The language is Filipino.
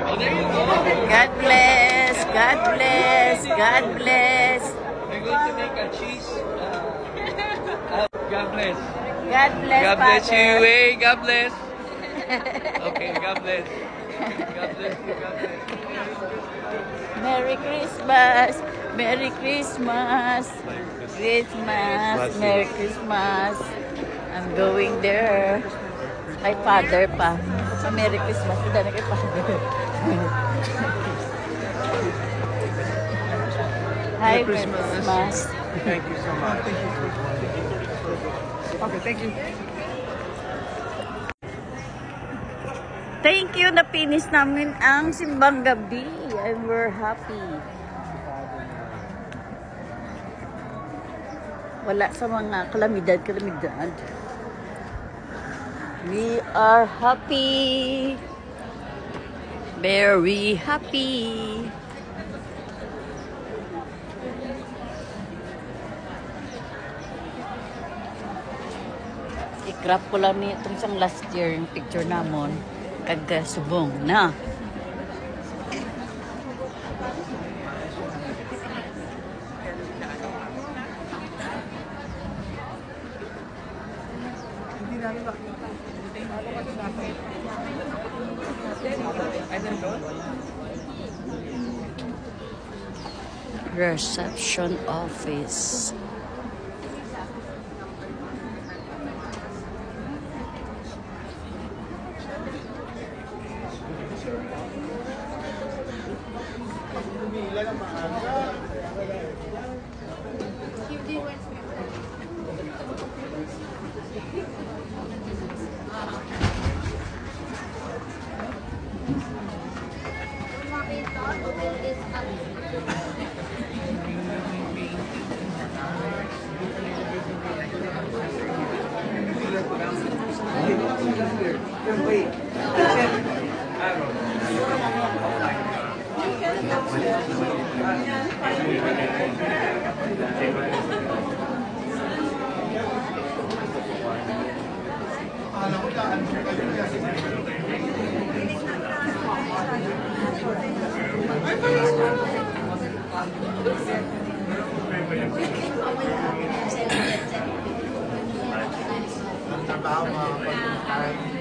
Oh, there you go. God bless. God bless. God bless. We're going to make a cheese. God bless. God bless, God bless Father. you. Hey, God bless. Okay, God bless. God bless you. God bless you. Merry Christmas. Merry Christmas. Christmas. Merry Christmas. I'm going there. Kay Father pa. Sa Merry Christmas. Hindi na kay Father. Hi, Merry Christmas. Thank you so much. Okay, thank you. Thank you. Napinis namin ang simbang gabi. And we're happy. Wala sa mga kalamidad. We are happy. Very happy. I-crop ko lang niya itong isang last year yung picture namon. Kag-subong na. Reception office. Trabaho mga pagkain.